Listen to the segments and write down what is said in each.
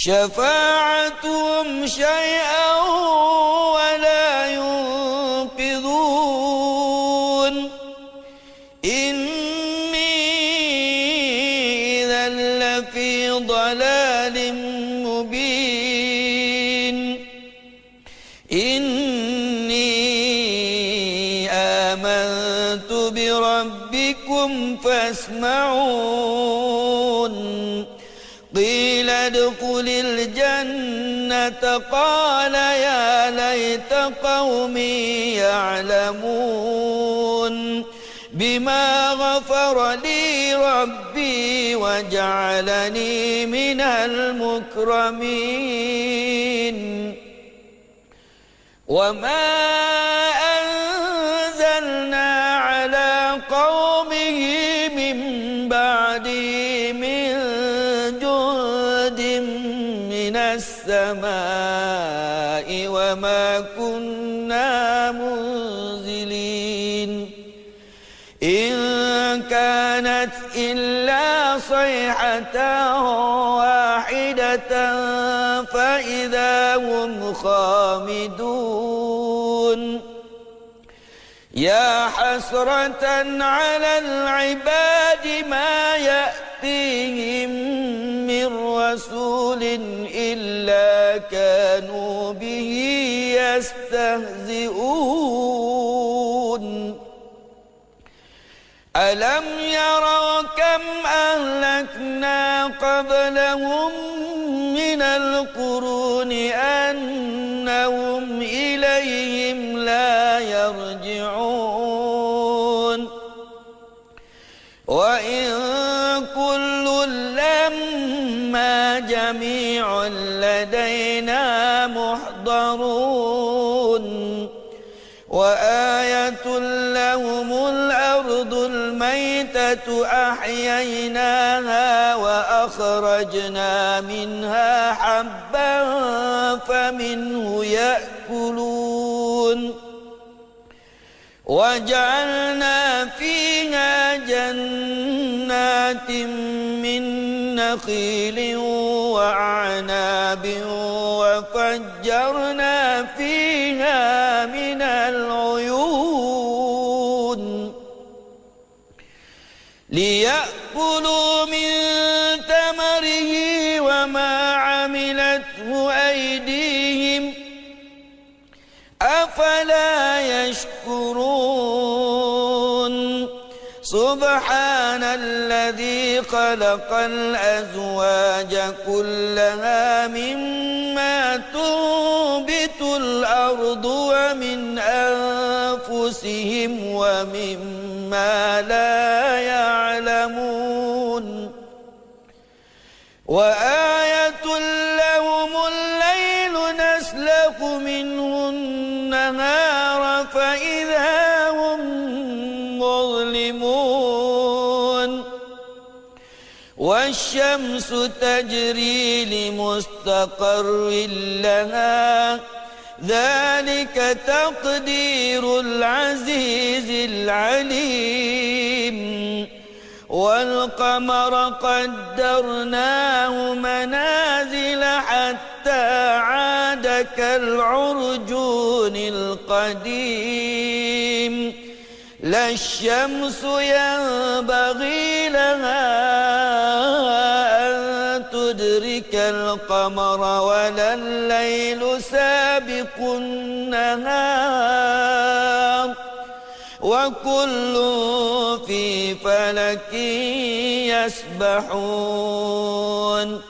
شفاعتهم شيئا ولا ينقذون إني إذا لفي ضلال مبين إني آمنت بربكم فاسمعون قيل ادخل الجنة قال يا ليت قومي يعلمون بما غفر لي ربي وجعلني من المكرمين وما أنزلنا على قومه من بعده من جند من السماء وما كنا منزلين إن كانت إلا صيحة واحدة فإذا هم خامدون يا حسرة على العباد ما يأتيهم من رسول إلا كانوا به يستهزئون ألم يروا كم أهلكنا قبلهم من القرون أنهم إليهم لا يرجعون وإن كل لما جميع لدينا محضرون وآية لهم الأرض الميتة أحييناها وأخرجنا منها حبا فمنه يأكلون وجعلنا فيها جنات من نخيل وأعناب وفجرنا فيها من العيون ليأكلوا من ثمره وما عملته أيديهم أفلا يشكرون سبحان الذي خلق الأزواج كلها مما تنبت الأرض ومن أنفسهم ومما لا يعلمون وآية لهم الليل نسلخ منه النهار فإذا هم مظلمون والشمس تجري لمستقر لها ذلك تقدير العزيز العليم والقمر قدرناه منازل حتى عاد كالعرجون القديم لا الشمس ينبغي لها أن تدرك القمر ولا الليل سابق النهار وكل في فلك يسبحون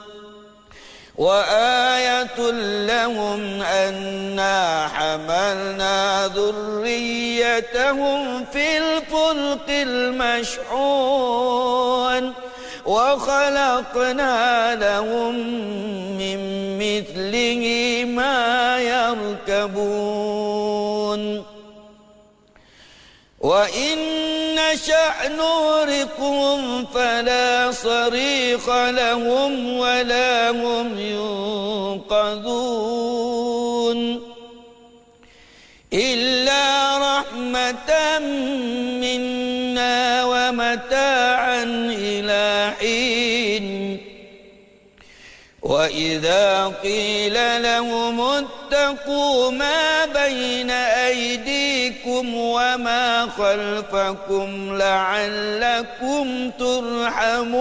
وآية لهم أنا حملنا ذريتهم في الفلك المشحون وخلقنا لهم من مثله ما يركبون وإن نشأ نغرقهم فلا صريخ لهم ولا هم ينقذون إلا رحمة منا ومتاعا إلى حين وإذا قيل لهم اتقوا ما بين أيديكم وما خلفكم لعلكم ترحمون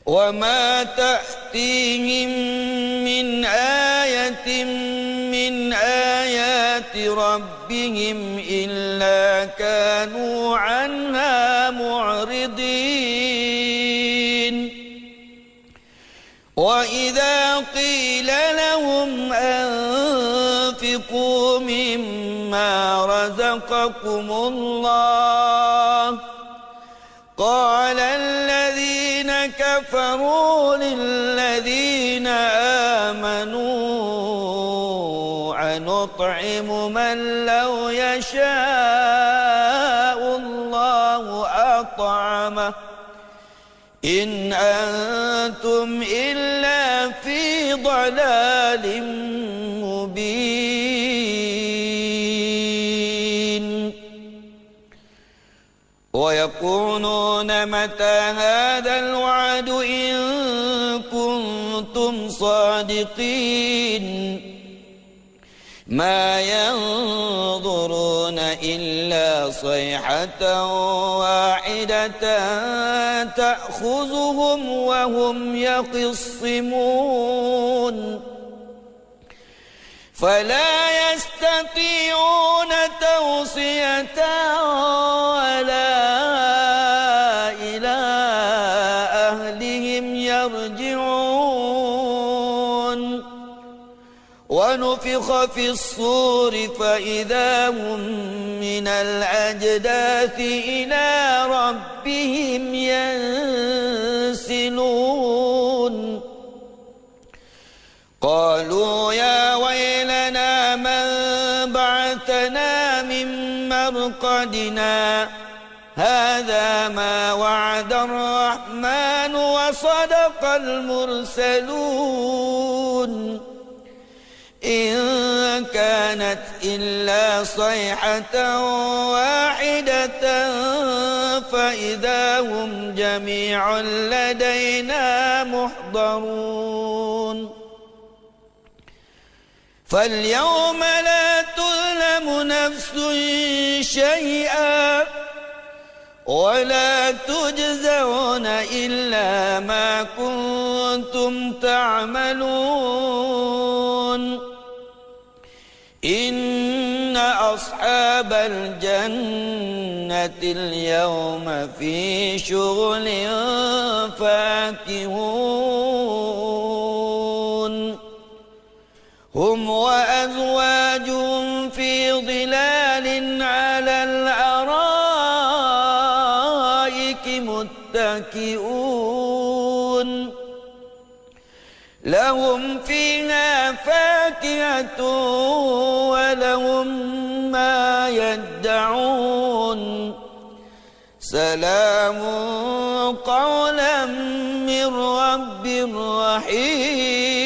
وما تأتيهم من آية من آيات ربهم إلا كانوا عنها معرضين وإذا قيل لهم أنفقوا مما رزقكم الله قال الذين كفروا للذين آمنوا أنطعم من لو يشاء الله أطعمه إن أنتم إلا في ضلال مبين ويقولون متى هذا الوعد إن كنتم صادقين ما ينظرون إلا صيحة واحدة تأخذهم وهم يخصمون فلا يستطيعون توصية ولا إلى أهلهم يرجعون ونفخ في الصور فإذا هم من الأجداث إلى ربهم ينسلون قالوا يا ويلنا من بعثنا من مرقدنا هذا ما وعد الرحمن وصدق المرسلون إن كانت إلا صيحة واحدة فإذا هم جميع لدينا محضرون فاليوم لا تظلم نفس شيئا ولا تجزون إلا ما كنتم تعملون إن أصحاب الجنة اليوم في شغل فاكهون هم وأزواجهم في ظلال على الأرائك متكئون لهم فيها فاكهة ولهم ما يدعون سلام قولا من رب رحيم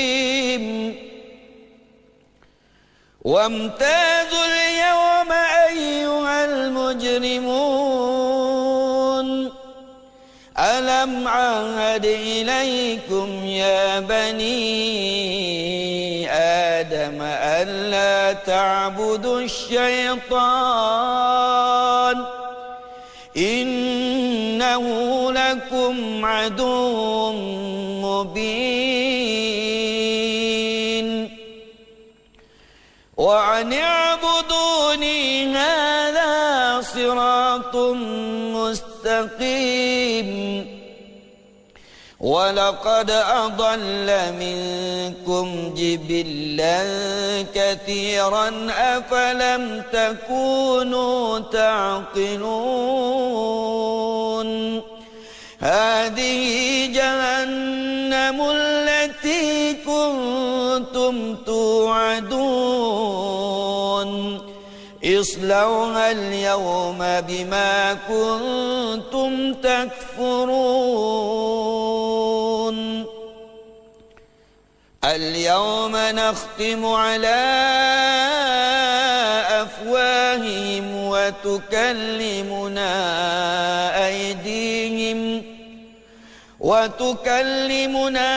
وامتازوا اليوم أيها المجرمون ألم عهد إليكم يا بني آدم ألا تعبدوا الشيطان إنه لكم عدو مبين وأن اعبدوني هذا صراط مستقيم ولقد أضل منكم جبلا كثيرا أفلم تكونوا تعقلون هذه جهنم التي كنتم توعدون اصلوها اليوم بما كنتم تكفرون اليوم نختم على أفواههم وتكلمنا أيديهم وتكلمنا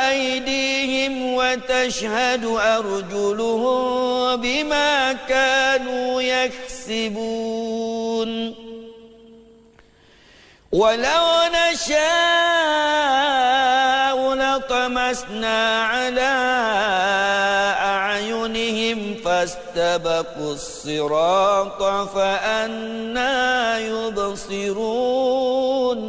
أيديهم وتشهد أرجلهم بما كانوا يكسبون ولو نشاء لطمسنا على أعينهم فاستبقوا الصراط فأنى يبصرون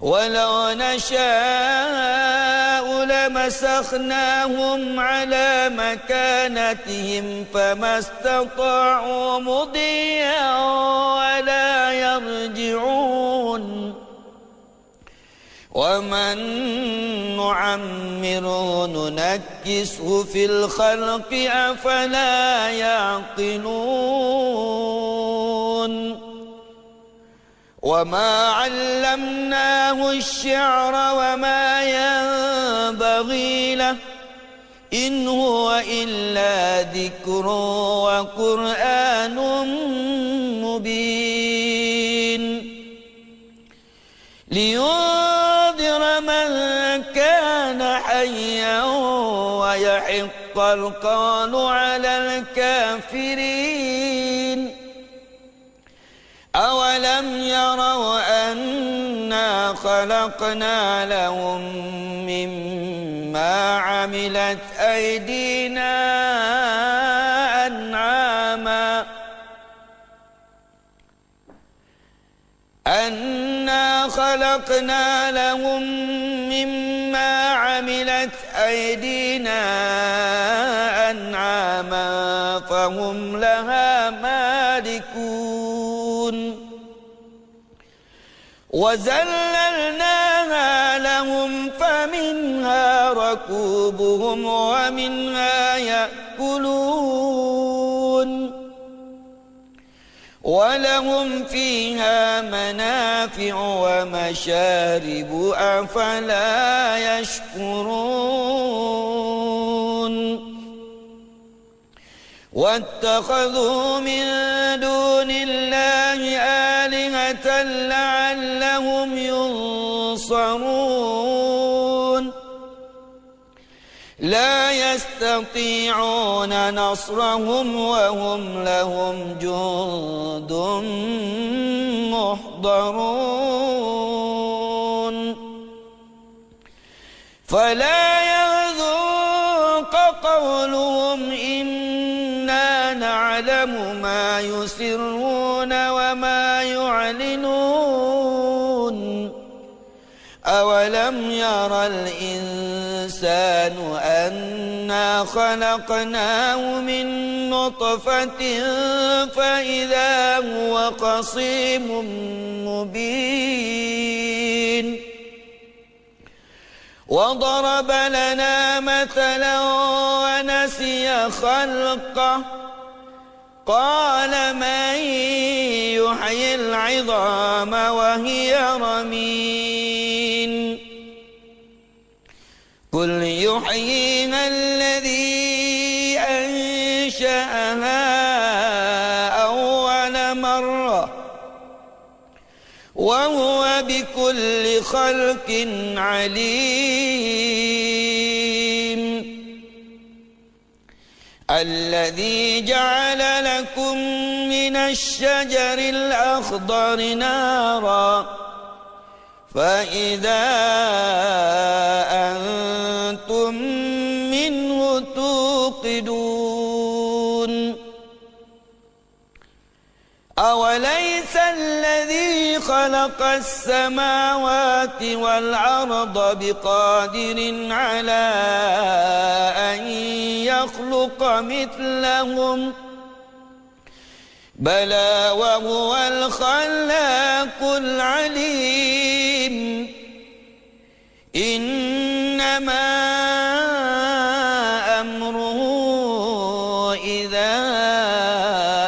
ولو نشاء لمسخناهم على مكانتهم فما استطاعوا مضيا ولا يرجعون ومن نعمره ننكسه في الخلق أفلا يعقلون وما علمناه الشعر وما ينبغي له إن هو إلا ذكر وقرآن مبين لينذر من كان حيا ويحق القول على الكافرين أولم يروا أنا خلقنا لهم مما عملت أيدينا أنا خلقنا لهم مما عملت أيدينا أنعاما فهم لها مالكون وذللناها لهم فمنها ركوبهم ومنها يأكلون ولهم فيها منافع ومشارب أفلا يشكرون واتخذوا من دون الله آلهة لعلهم ينصرون لا يستطيعون نصرهم وهم لهم جند محضرون فلا يحزنك قولهم إنا نعلم ما يسرون وما يعلنون أولم يرى الإنسان أنا خلقناه من نطفة فإذا هو خصيم مبين وضرب لنا مثلا ونسي خلقه قال من يحيي العظام وهي رميم قل يحييها الذي أنشأها أول مرة وهو بكل خلق عليم الذي جعل لكم من الشجر الأخضر نارا فإذا أنتم منه توقدون أوليس الذي خلق السماوات والأرض بقادر على أن يخلق مثلهم بلى وهو الخلاق العليم إنما أمره إذا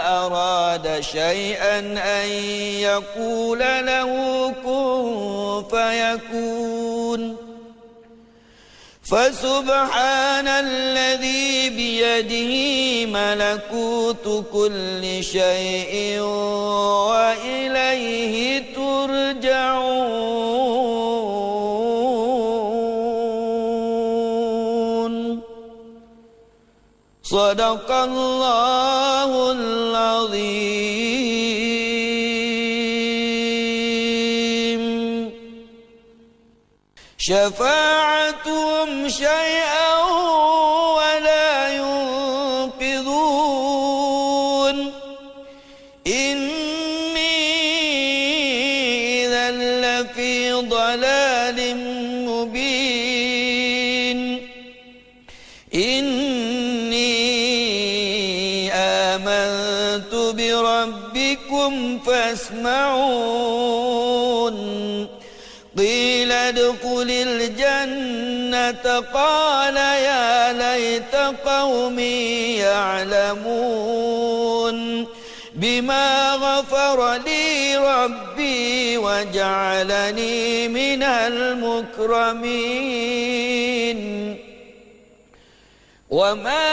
أراد شيئا أن يقول له كن فيكون فسبحان الذي بيده ملكوت كل شيء وإليه ترجعون. صدق الله العظيم. شفاعتهم شيئا ولا ينقذون. إني إذا لفي ضلال مبين. إني آمنت بربكم فاسمعون. قيل ادخل الجنة قال يا ليت قومي يعلمون بما غفر لي ربي وجعلني من المكرمين. وما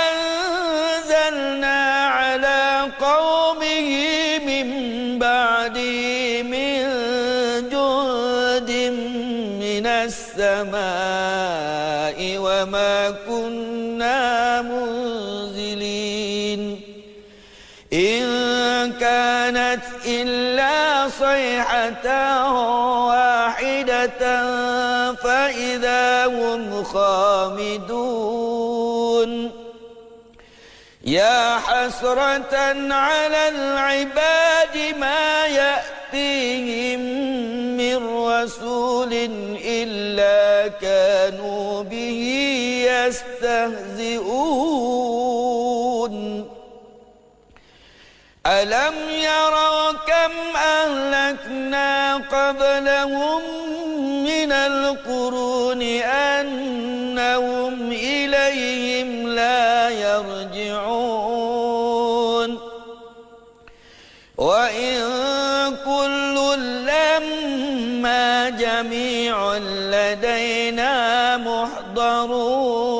أنزلنا على قومه من بعده من جند من السماء وما كنا منزلين. إن كانت إلا صيحة واحدة فإذا هم خامدون. يا حسرة على العباد ما يأتيهم من رسول إلا كانوا به يستهزئون. ألم يروا كم أهلكنا قبلهم من القرون أنهم إليهم لا يرجعون. وإن كل لما جميع لدينا محضرون.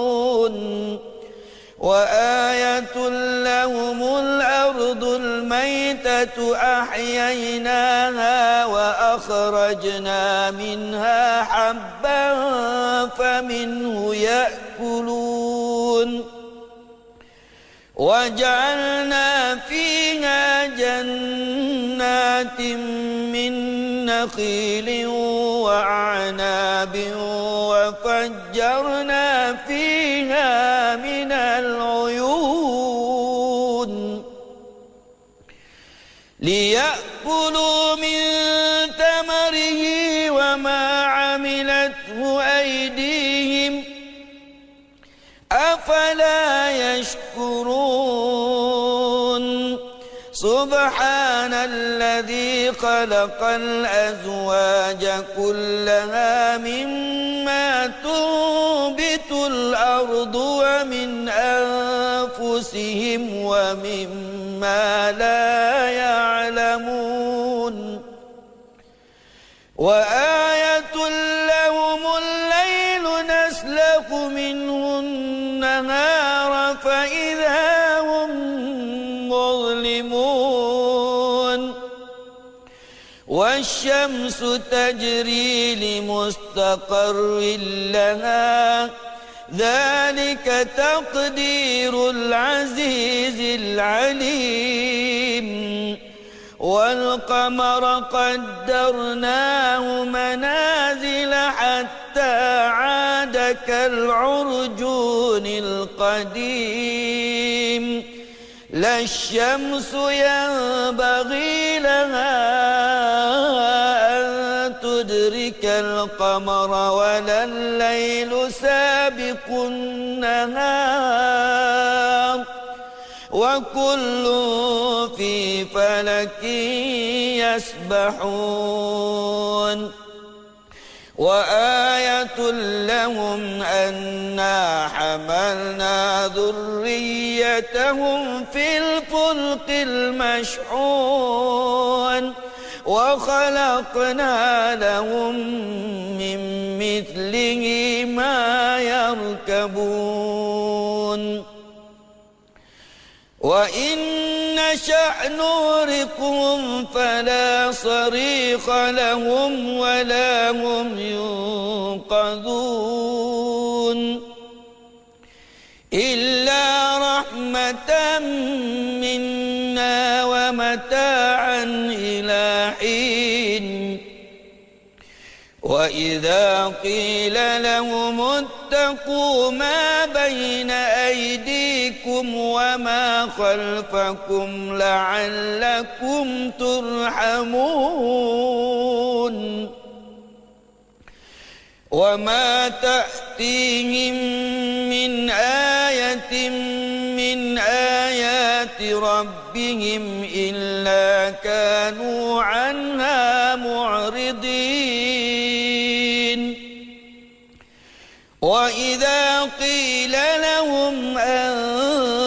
وآية لهم الأرض الميتة أحييناها وأخرجنا منها حبا فمنه يأكلون. وجعلنا فيها جنات من نخيل وأعناب وفجرنا فيها من العيون ليأكلوا من ثمره وما عملته أيديهم أفلا يشكرون. سبحان الذي خلق الأزواج كلها مما تنبت الأرض ومن أنفسهم ومما لا يعلمون. وآية لهم الليل نسلخ منه النهار فإذا هم مظلمون. والشمس تجري لمستقر لها ذلك تقدير العزيز العليم. والقمر قدرناه منازل حتى عاد كالعرجون القديم. لا الشمس ينبغي لها أن تدرك القمر ولا الليل سابق النهار وكل في فلك يسبحون. وآية لهم أنا حملنا ذريتهم في الفلك المشحون وخلقنا لهم من مثله ما يركبون وإن نشأ نغرقهم فلا صريخ لهم ولا هم ينقذون إلا رحمة منا ومتاعا إلى حين وإذا قيل لهم اتقوا ما بين أيديكم وما خلفكم لعلكم ترحمون وما تأتيهم من آية من آيات ربهم إلا كانوا عنها معرضين وإذا قيل لهم أنفقوا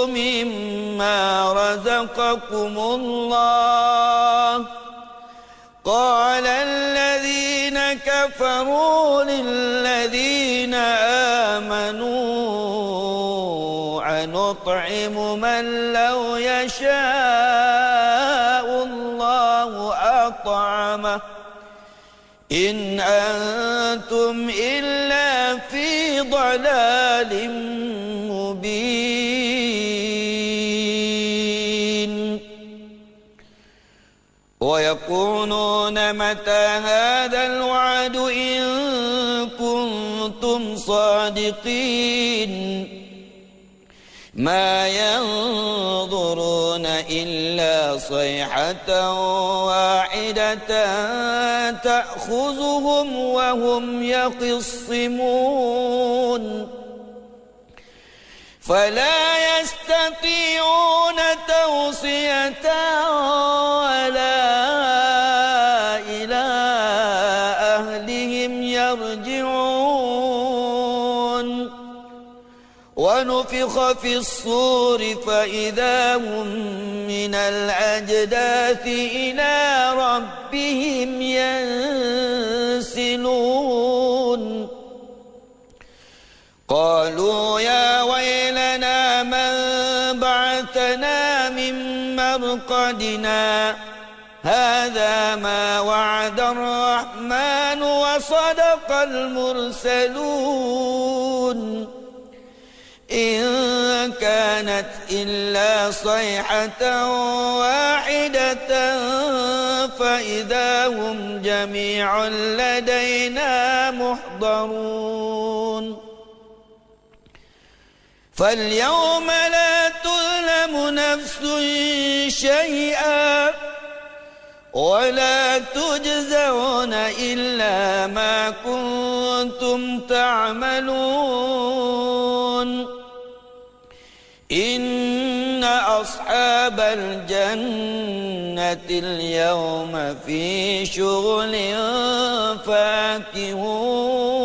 مما رزقكم الله قال الذين كفروا للذين آمنوا أنطعم من لو يشاء الله أطعمه إن أنتم إلا في ضلال مبين ويقولون متى هذا الوعد إن كنتم صادقين ما ينظرون إلا صيحة واحدة تأخذهم وهم يخصمون فلا يستطيعون توصية ولا إلى أهلهم يرجعون ونفخ في الصور فإذا هم من الأجداث إلى ربهم ينسلون قالوا يا ويلنا من بعثنا من مرقدنا هذا ما وعد الرحمن وصدق المرسلون إن كانت إلا صيحة واحدة فإذا هم جميع لدينا محضرون فاليوم لا تظلم نفس شيئا ولا تجزون إلا ما كنتم تعملون إن أصحاب الجنة اليوم في شغل فاكهون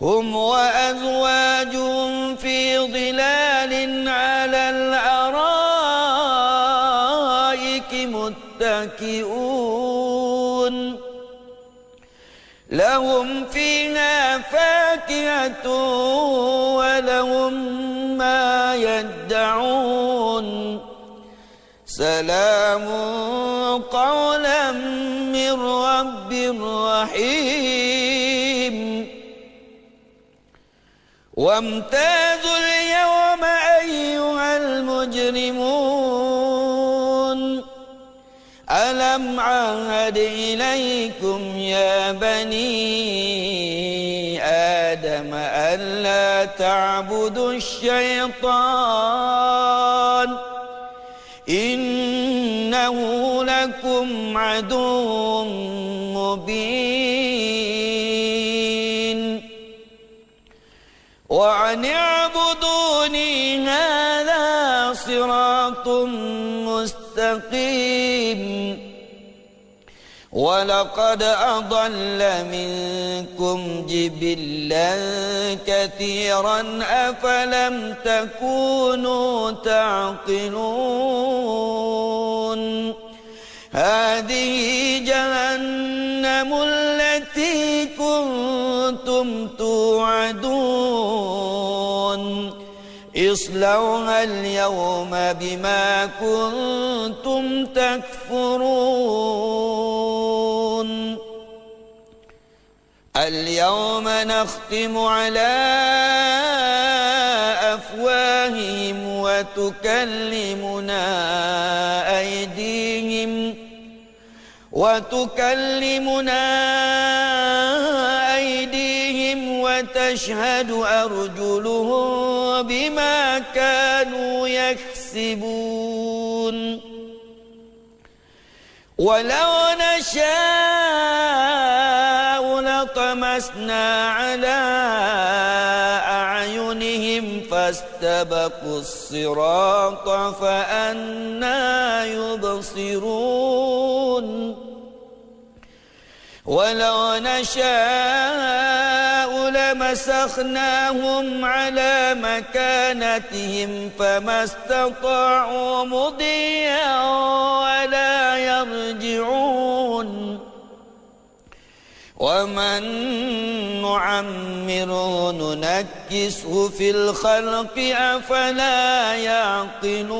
هم وأزواجهم في ظلال على الأرائك متكئون لهم فيها فاكهة ولهم ما يدعون سلام قولا من رب رحيم وامتازوا اليوم أيها المجرمون ألم عهد إليكم يا بني آدم ألا تعبدوا الشيطان إنه لكم عدو مبين وأن اعبدوني هذا صراط مستقيم ولقد أضل منكم جبلا كثيرا أفلم تكونوا تعقلون هذه جهنم التي كنتم توعدون اصلوها اليوم بما كنتم تكفرون اليوم نختم على أفواههم وتكلمنا أيديهم وتشهد أرجلهم بما كانوا يكسبون ولو نشاء لطمسنا على أعينهم فاستبقوا الصراط فأنى يبصرون ولو نشاء لمسخناهم على مكانتهم فما استطاعوا مضيا ولا يرجعون ومن نعمره ننكسه في الخلق أفلا يعقلون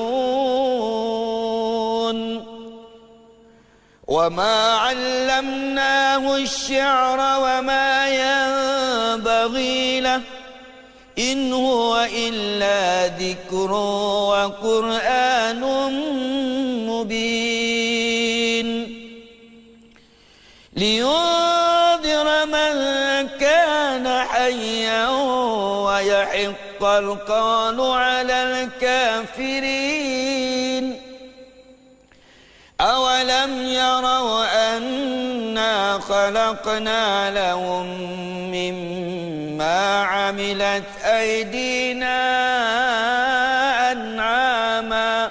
وما علمناه الشعر وما ينبغي له إن هو إلا ذكر وقرآن مبين لينذر من كان حيا ويحق القول على الكافرين أولم يروا أنا خلقنا لهم مما عملت أيدينا أنعاما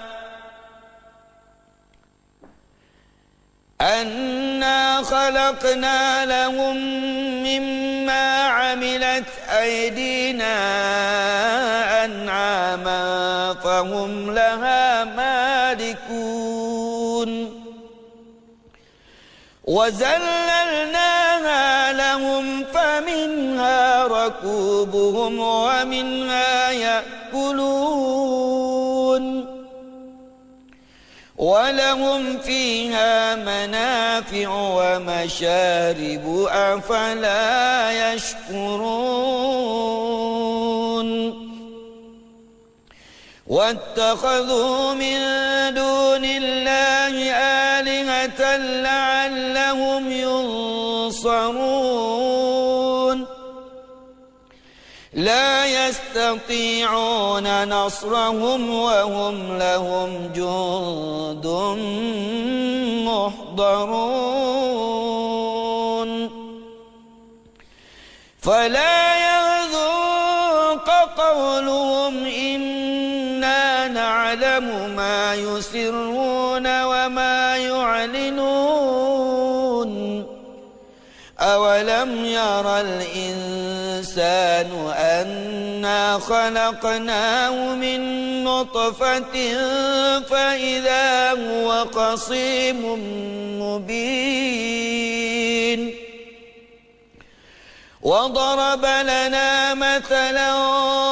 فهم لها مالكون وذللناها لهم فمنها ركوبهم ومنها يأكلون ولهم فيها منافع ومشارب أفلا يشكرون واتخذوا من دون الله آلهة لعلهم ينصرون لا يستطيعون نصرهم وهم لهم جند محضرون فلا يحزنك قولهم إنا نعلم ما يسرون وما يعلنون أولم ير الإنسان أنا خلقناه من نطفة فإذا هو خصيم مبين وضرب لنا مثلا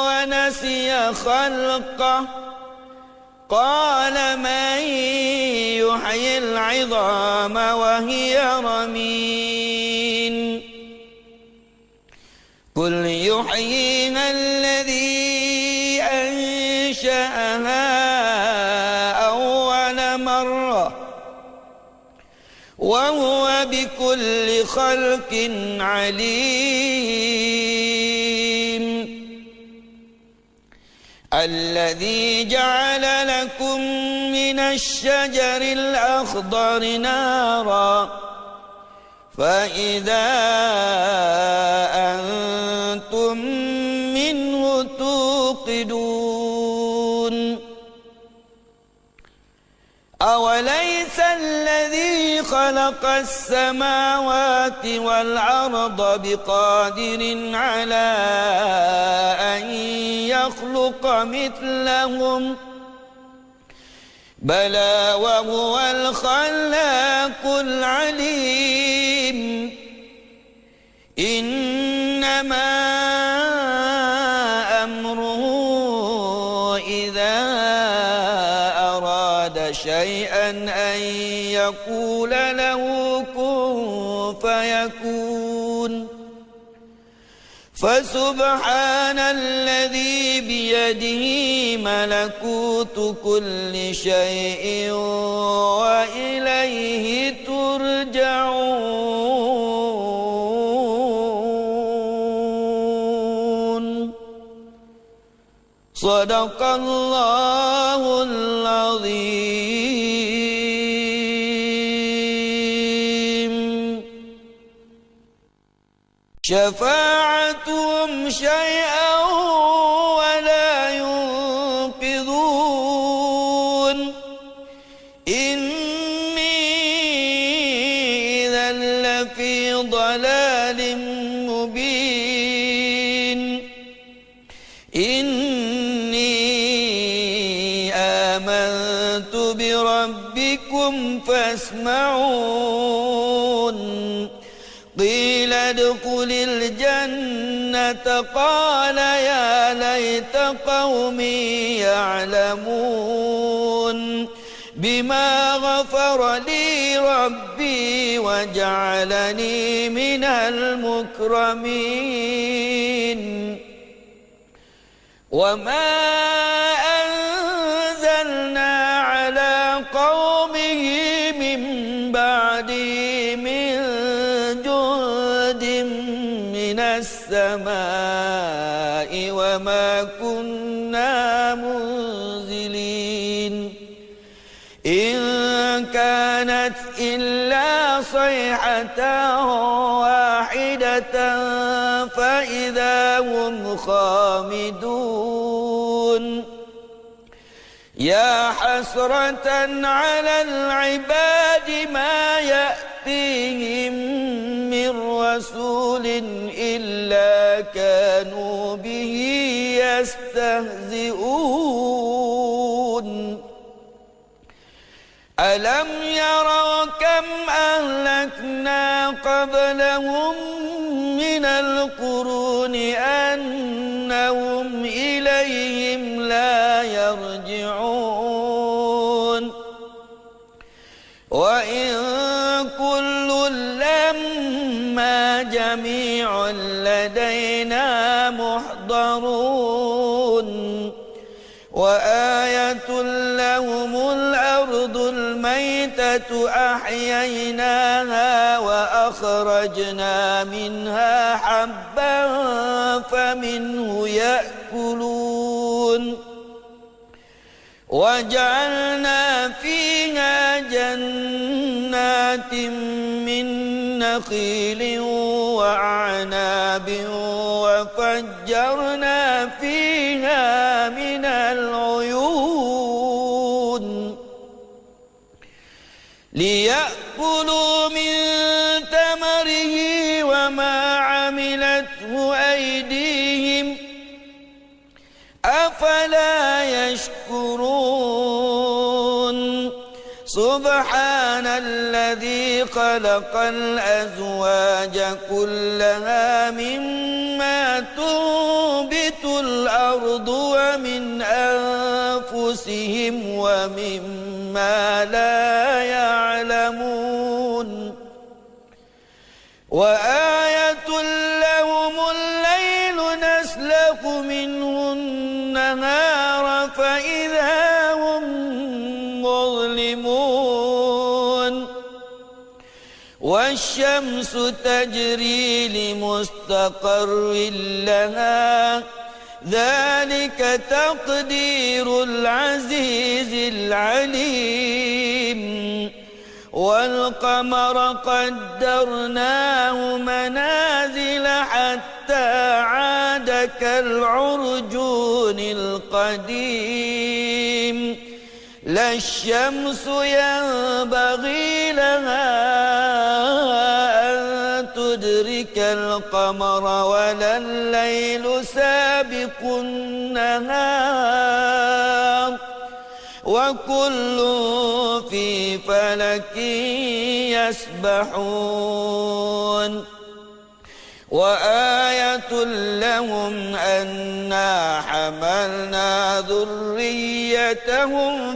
ونسي خلقه قال من يحيي العظام وهي رميم قل يحييها الذي أنشأها أول مرة وهو بكل خلق عليم الذي جعل لكم من الشجر الأخضر نارا فإذا أنتم منه توقدون أوليس أليس الذي خلق السماوات والأرض بقادر على أن يخلق مثلهم بلى وهو الخلاق العليم إنما أمره إذا أراد شيئا أن يقول له كن فيكون فسبحان الذي بيده ملكوت كل شيء وإليه ترجعون صدق الله العظيم شفاعتهم شيئا ولا ينقذون إني إذا لفي ضلال مبين إني آمنت بربكم فاسمعون قيل ادخل الجنة قال يا ليت قومي يعلمون بما غفر لي ربي وجعلني من المكرمين وما أنزلنا على قومه من بعده من جند من السماء وما كنا منزلين إن كانت إلا صيحة واحدة فإذا هم خامدون يا حسرة على العباد ما يأتيهم من رسول إلا كانوا به يستهزئون ألم يروا كم أهلكنا قبلهم من القرون أنهم إليهم لا يرجعون وإن كل لما جميع لدينا محضرون وآية لهم الأرض الميتة أحييناها وأخرجنا منها حبا فمنه يأكلون وجعلنا فيها جنات من نخيل وأعناب وفجرنا فيها من العيون ليأكلوا من ثمره وما عملته أيديهم أفلا يشكرون سبحان الذي خلق الأزواج كلها مما تنبت الأرض ومن أنفسهم ومما لا يعلمون وآية لهم الليل نسلخ منه النهار فإذا هم مظلمون والشمس تجري لمستقر لها ذلك تقدير العزيز العليم والقمر قدرناه منازل حتى عاد كالعرجون القديم لا الشمس ينبغي لها أن تدرك القمر ولا الليل سابق النهار وكل في فلك يسبحون وآية لهم أنا حملنا ذريتهم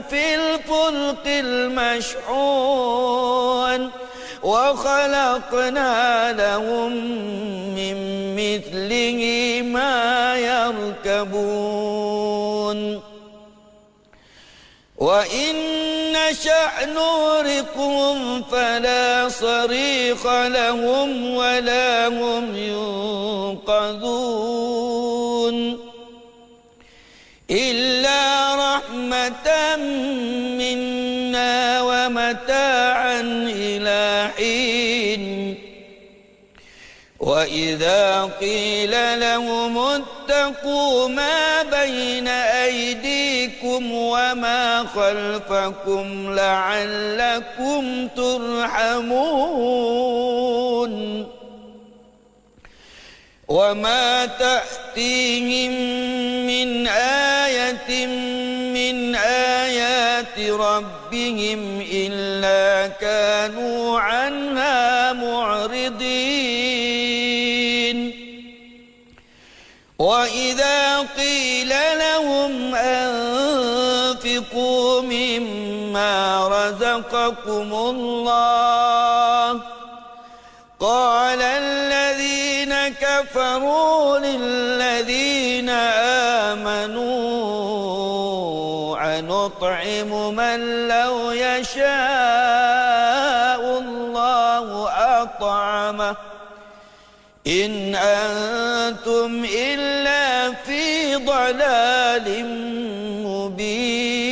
في الفلك المشحون وخلقنا لهم من مثله ما يركبون وإن نشأ نغرقهم فلا صريخ لهم ولا هم ينقذون إلا رحمة منا ومتاعا إلى حين وإذا قيل لهم اتقوا ما بين أيديكم وما خلفكم لعلكم ترحمون وما تأتيهم من آية من آيات ربهم إلا كانوا عنها معرضين وإذا قيل لهم أنفقوا مما رزقكم الله قال الذين كفروا للذين آمنوا أنطعم من لو يشاء الله أطعمه إن أنتم إلا في ضلال مبين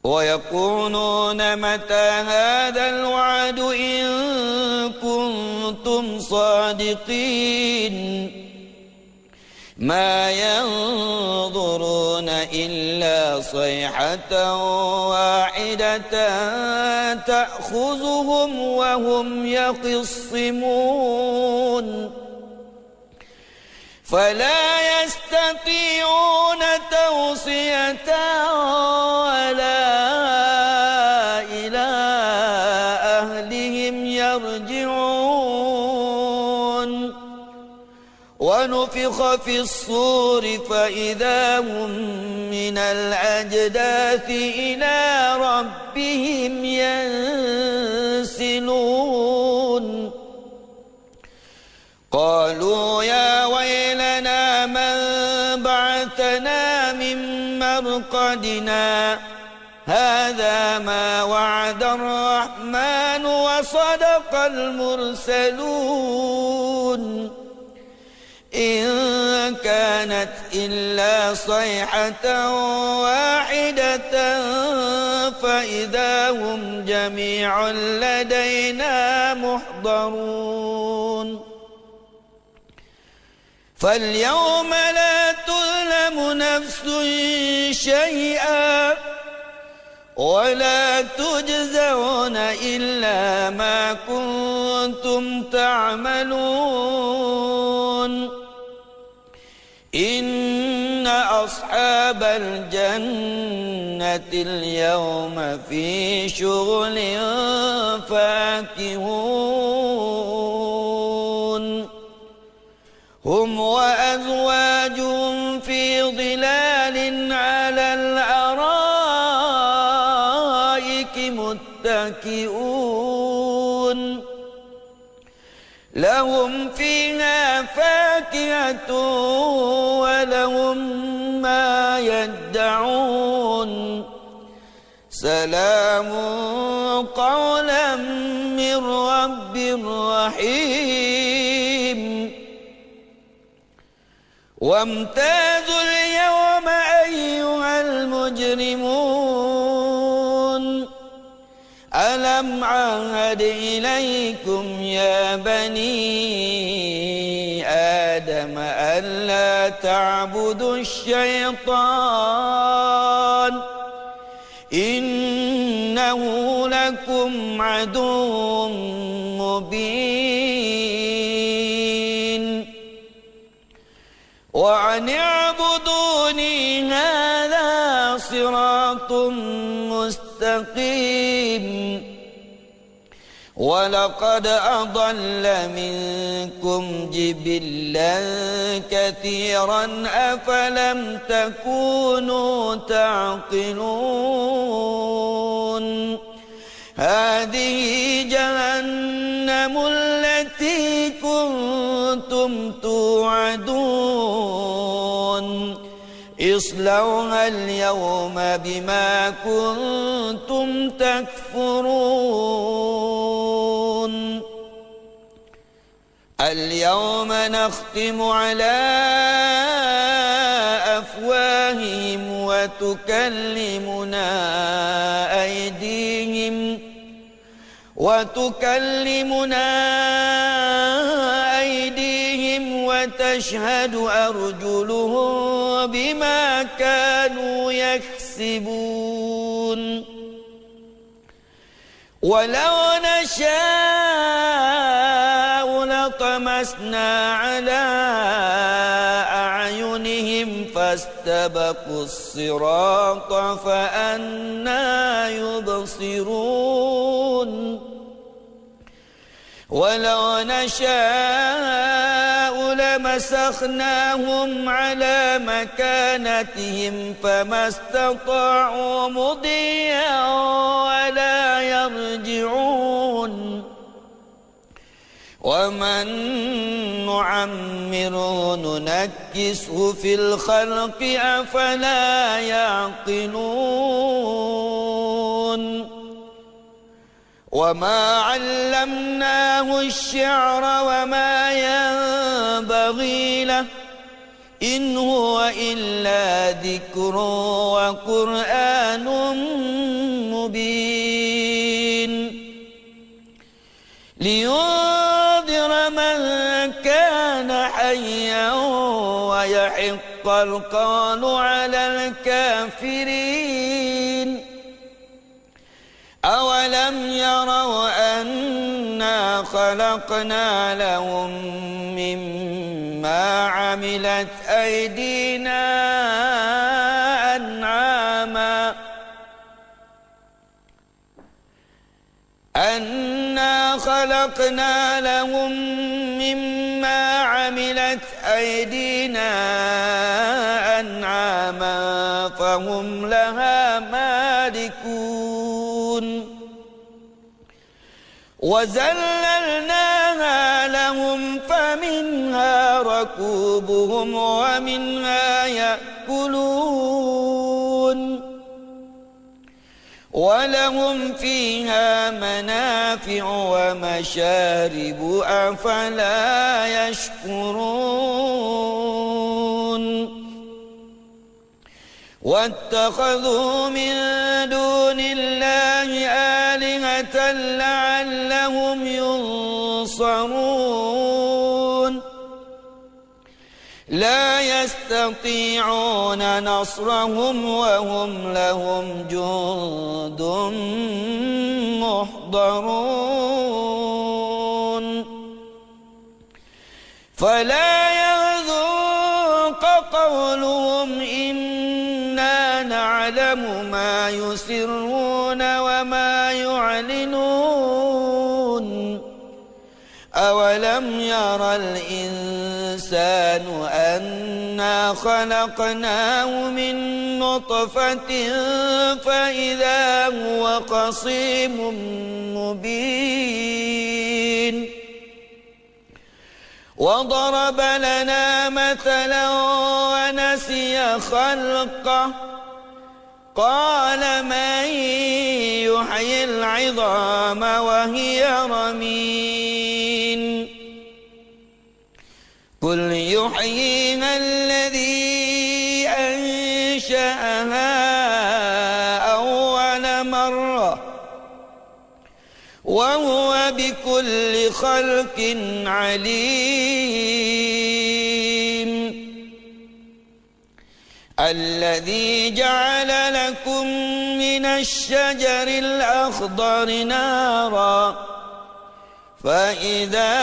ويقولون متى هذا الوعد إن كنتم صادقين ما ينظرون إلا صيحة واحدة تأخذهم وهم يخصمون فلا يستطيعون توصية ولا إلى أهلهم يرجعون ونفخ في الصور فإذا هم من الأجداث إلى ربهم ينسلون قالوا يا ويلنا من بعثنا من مرقدنا هذا ما وعد الرحمن وصدق المرسلون إن كانت إلا صيحة واحدة فإذا هم جميع لدينا محضرون فاليوم لا تظلم نفس شيئا ولا تجزون إلا ما كنتم تعملون إن أصحاب الجنة اليوم في شغل فاكهون هم وأزواجهم في ظلال على الأرائك متكئون لهم فيها فاكهة ولهم ما يدعون سلام قولا من رب رحيم وامتازوا اليوم أيها المجرمون ألم عهد إليكم يا بني آدم ألا ألا تعبدوا الشيطان إنه لكم عدو مبين وأن اعبدوني هذا صراط مستقيم ولقد أضل منكم جبلا كثيرا أفلم تكونوا تعقلون هذه جهنم التي كنتم توعدون اصلوها اليوم بما كنتم تكفرون اليوم نختم على أفواههم وتكلمنا أيديهم وتشهد أرجلهم بما كانوا يكسبون ولو نشاء لطمسنا على أعينهم فاستبقوا الصراط فأنى يبصرون ولو نشاء لمسخناهم على مكانتهم فما استطاعوا مضيا ولا يرجعون ومن نعمره ننكسه في الخلق أفلا يعقلون وما علمناه الشعر وما ينبغي له إن هو إلا ذكر وقرآن مبين لينذر من كان حيا ويحق القول على الكافرين أولم يروا أنا خلقنا لهم مما عملت أيدينا أنعاما فهم لها مالكون وذللناها لهم فمنها ركوبهم ومنها يأكلون ولهم فيها منافع ومشارب أفلا يشكرون واتخذوا من دون الله آلهة لعلهم ينصرون لا يستطيعون نصرهم وهم لهم جند محضرون فلا يحزنك قولهم إنا نعلم ما يسرون وما يعلنون أولم ير الإنسان أنا خلقناه من نطفة فإذا هو خصيم مبين وضرب لنا مثلا ونسي خلقه قال من يحيي العظام وهي رميم قل يحييها الذي أنشأها أول مرة وهو بكل خلق عليم الذي جعل لكم من الشجر الأخضر نارا فإذا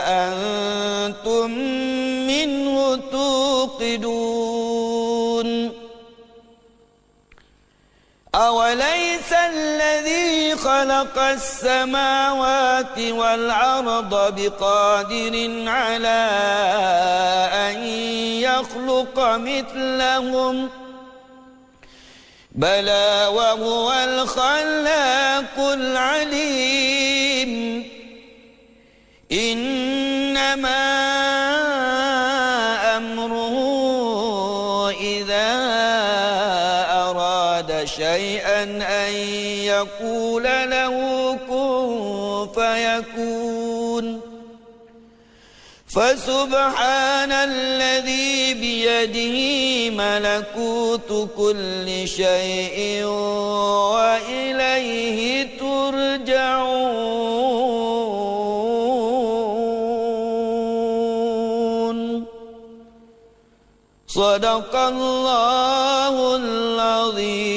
أنتم منه توقدون أوليس الذي خلق السماوات والأرض بقادر على أن يخلق مثلهم بلى وهو الخلاق العليم إنما أمره إذا أراد شيئا أن يقول له كن فيكون فسبحان الذي بيده ملكوت كل شيء وإليه ترجعون صدق الله العظيم.